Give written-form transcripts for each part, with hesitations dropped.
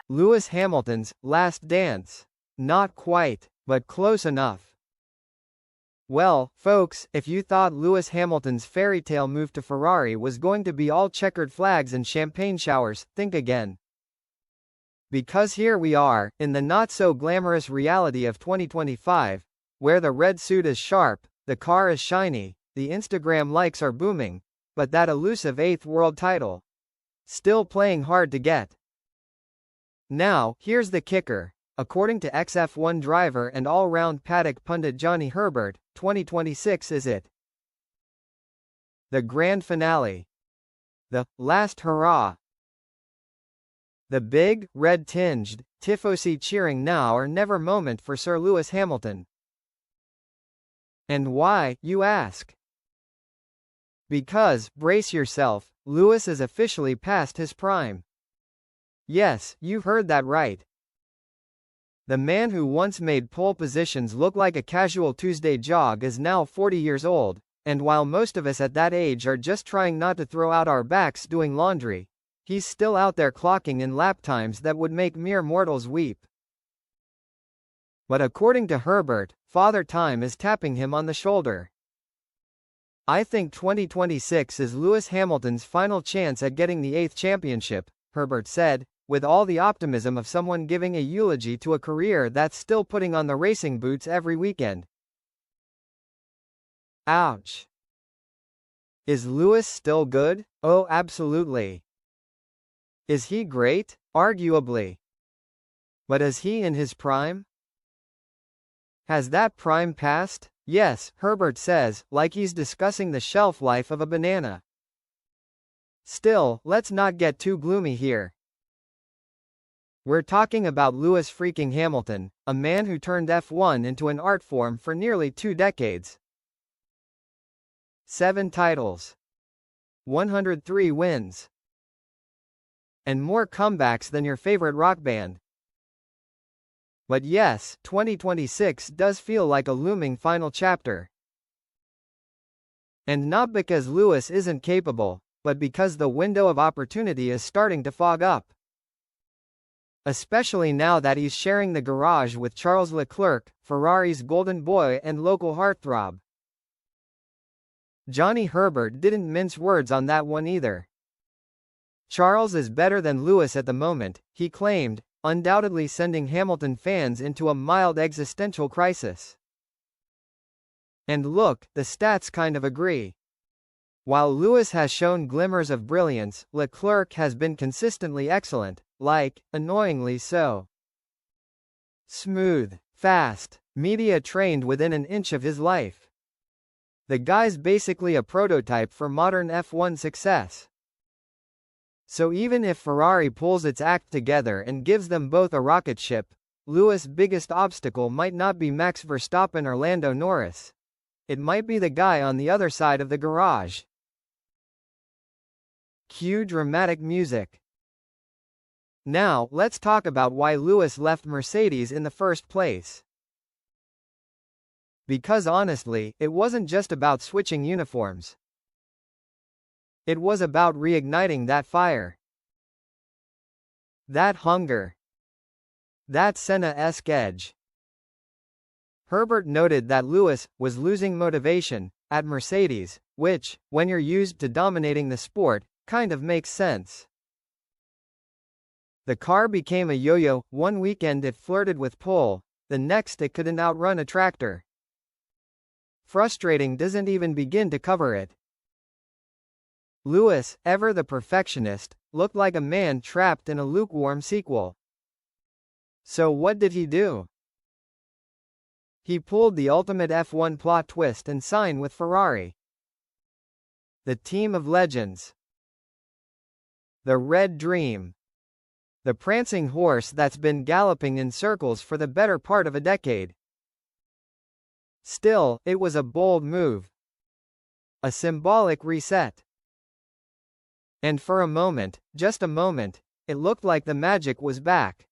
Lewis Hamilton's Last Dance. Not quite, but close enough. Well, folks, if you thought Lewis Hamilton's fairy tale move to Ferrari was going to be all checkered flags and champagne showers, think again. Because here we are, in the not-so-glamorous reality of 2025, where the red suit is sharp, the car is shiny, the Instagram likes are booming, but that elusive 8th world title still playing hard to get. Now, here's the kicker. According to ex-F1 driver and all-round paddock pundit Johnny Herbert, 2026 is it. The grand finale. The last hurrah. The big, red-tinged, tifosi cheering now or never moment for Sir Lewis Hamilton. And why, you ask? Because, brace yourself, Lewis is officially past his prime. Yes, you've heard that right. The man who once made pole positions look like a casual Tuesday jog is now 40 years old, and while most of us at that age are just trying not to throw out our backs doing laundry, he's still out there clocking in lap times that would make mere mortals weep. But according to Herbert, Father Time is tapping him on the shoulder. I think 2026 is Lewis Hamilton's final chance at getting the 8th championship, Herbert said, with all the optimism of someone giving a eulogy to a career that's still putting on the racing boots every weekend. Ouch. Is Lewis still good? Oh, absolutely. Is he great? Arguably. But is he in his prime? Has that prime passed? Yes, Herbert says, like he's discussing the shelf life of a banana. Still, let's not get too gloomy here. We're talking about Lewis freaking Hamilton, a man who turned F1 into an art form for nearly 2 decades. 7 titles. 103 wins. And more comebacks than your favorite rock band. But yes, 2026 does feel like a looming final chapter. And not because Lewis isn't capable, but because the window of opportunity is starting to fog up. Especially now that he's sharing the garage with Charles Leclerc, Ferrari's golden boy and local heartthrob. Johnny Herbert didn't mince words on that one either. Charles is better than Lewis at the moment, he claimed, undoubtedly sending Hamilton fans into a mild existential crisis. And look, the stats kind of agree. While Lewis has shown glimmers of brilliance, Leclerc has been consistently excellent, like, annoyingly so. Smooth, fast, media trained within an inch of his life. The guy's basically a prototype for modern F1 success. So even if Ferrari pulls its act together and gives them both a rocket ship, Lewis' biggest obstacle might not be Max Verstappen or Lando Norris. It might be the guy on the other side of the garage. Cue dramatic music. Now, let's talk about why Lewis left Mercedes in the first place. Because honestly, it wasn't just about switching uniforms. It was about reigniting that fire. That hunger. That Senna-esque edge. Herbert noted that Lewis was losing motivation at Mercedes, which, when you're used to dominating the sport, kind of makes sense. The car became a yo-yo. One weekend it flirted with pole, the next it couldn't outrun a tractor. Frustrating doesn't even begin to cover it. Lewis, ever the perfectionist, looked like a man trapped in a lukewarm sequel. So what did he do? He pulled the ultimate F1 plot twist and signed with Ferrari. The team of legends. The Red Dream. The prancing horse that's been galloping in circles for the better part of a decade. Still, it was a bold move. A symbolic reset. And for a moment, just a moment, it looked like the magic was back.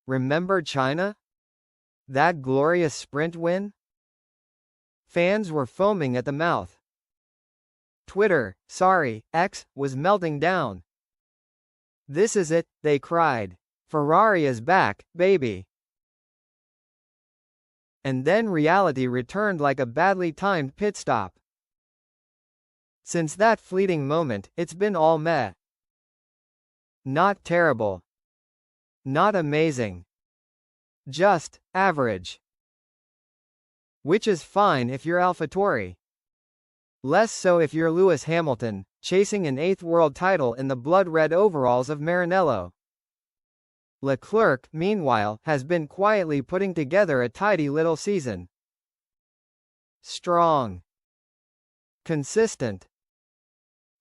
Remember China? That glorious sprint win? Fans were foaming at the mouth. Twitter, sorry, X, was melting down. This is it, they cried. Ferrari is back, baby. And then reality returned like a badly timed pit stop. Since that fleeting moment, it's been all meh. Not terrible. Not amazing. Just average. Which is fine if you're AlphaTauri. Less so if you're Lewis Hamilton, chasing an 8th world title in the blood-red overalls of Maranello. Leclerc, meanwhile, has been quietly putting together a tidy little season. Strong. Consistent.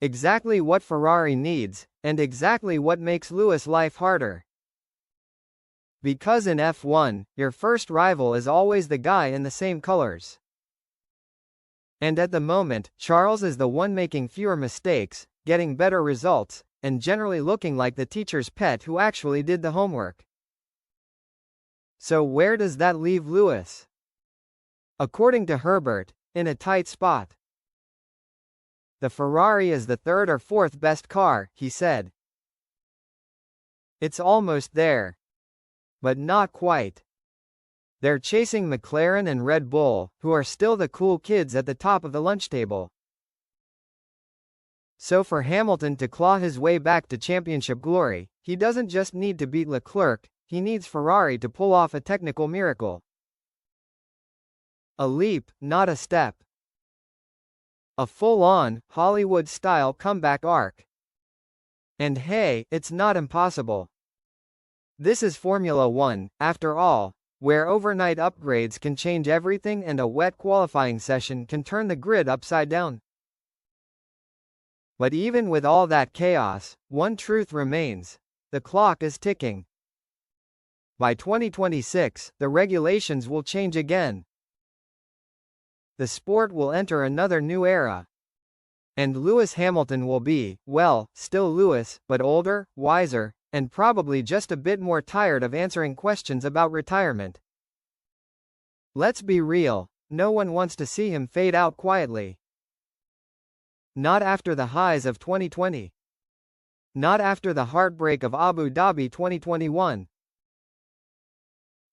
Exactly what Ferrari needs, and exactly what makes Lewis' life harder. Because in F1, your first rival is always the guy in the same colors. And at the moment, Charles is the one making fewer mistakes, getting better results, and generally looking like the teacher's pet who actually did the homework. So where does that leave Lewis? According to Herbert, in a tight spot. The Ferrari is the 3rd or 4th best car, he said. It's almost there. But not quite. They're chasing McLaren and Red Bull, who are still the cool kids at the top of the lunch table. So for Hamilton to claw his way back to championship glory, he doesn't just need to beat Leclerc, he needs Ferrari to pull off a technical miracle. A leap, not a step. A full-on, Hollywood-style comeback arc. And hey, it's not impossible. This is Formula One, after all, where overnight upgrades can change everything and a wet qualifying session can turn the grid upside down. But even with all that chaos, one truth remains: the clock is ticking. By 2026, the regulations will change again. The sport will enter another new era. And Lewis Hamilton will be, well, still Lewis, but older, wiser, and probably just a bit more tired of answering questions about retirement. Let's be real, no one wants to see him fade out quietly. Not after the highs of 2020. Not after the heartbreak of Abu Dhabi 2021.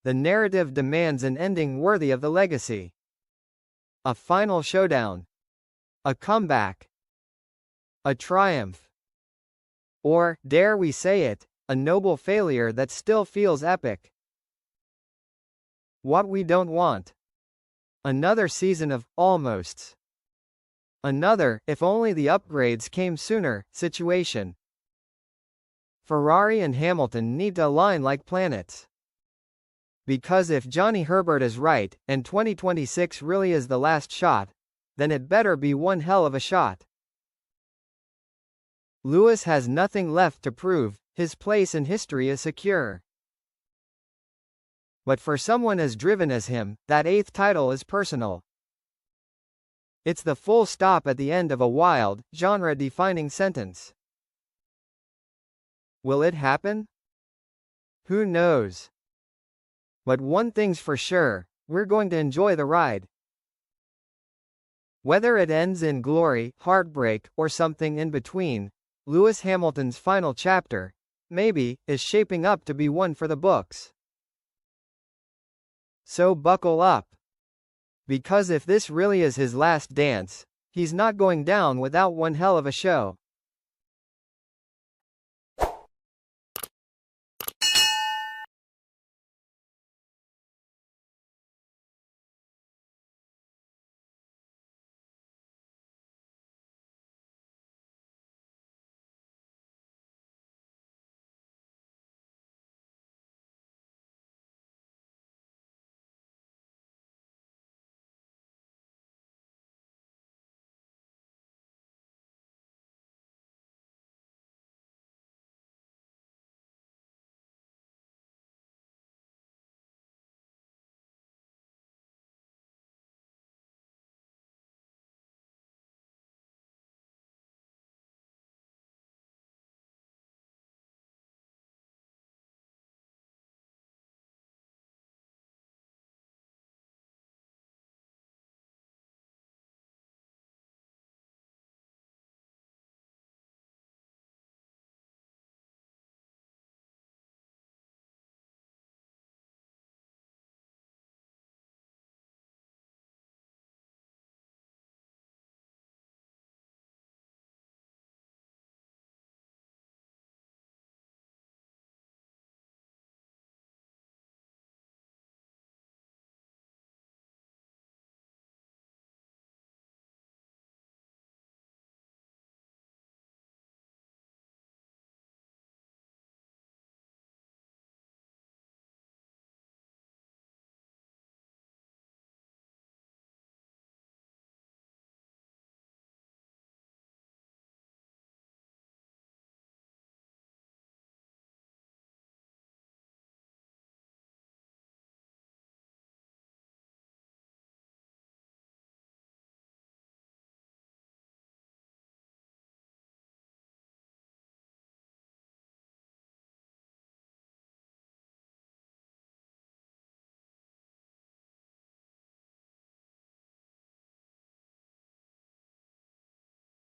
The narrative demands an ending worthy of the legacy. A final showdown. A comeback. A triumph. Or, dare we say it, a noble failure that still feels epic. What we don't want. Another season of almosts. Another, if only the upgrades came sooner, situation. Ferrari and Hamilton need to align like planets. Because if Johnny Herbert is right, and 2026 really is the last shot, then it better be one hell of a shot. Lewis has nothing left to prove, his place in history is secure. But for someone as driven as him, that 8th title is personal. It's the full stop at the end of a wild, genre-defining sentence. Will it happen? Who knows? But one thing's for sure, we're going to enjoy the ride. Whether it ends in glory, heartbreak, or something in between, Lewis Hamilton's final chapter, maybe, is shaping up to be one for the books. So buckle up. Because if this really is his last dance, he's not going down without one hell of a show.